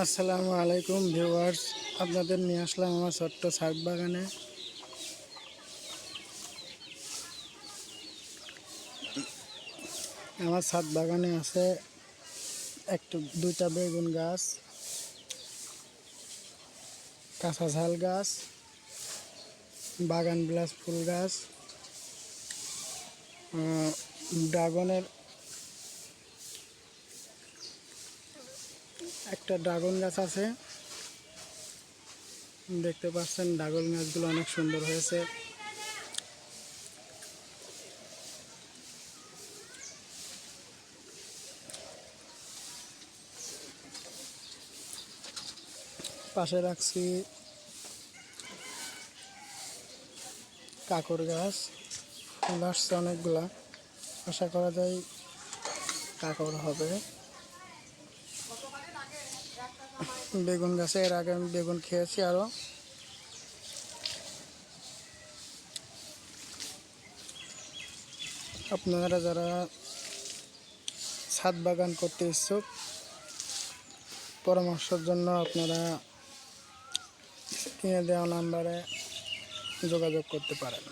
আসসালামু আলাইকুম ভিউয়ার্স, আপনাদের নিয়ে আসলাম আমার ছোট্ট ছাদ বাগানে। আমার ছাদ বাগানে আছে দুইটা বেগুন গাছ, কাঁচা ঝাল গাছ, বাগান বিলাস ফুল গাছ, ড্রাগনের একটা ড্রাগন গাছ আছে। দেখতে পাচ্ছেন ড্রাগন গাছগুলো অনেক সুন্দর হয়েছে। পাশে রাখছি কাঁকর গাছ, ফুল আসছে অনেকগুলা, আশা করা যায় কাঁকর হবে। বেগুন গাছে এর আগে আমি বেগুন খেয়েছি। আরও আপনারা যারা ছাদ বাগান করতে ইচ্ছুক, পরামর্শের জন্য আপনারা স্ক্রিনে দেওয়া নাম্বারে যোগাযোগ করতে পারেন।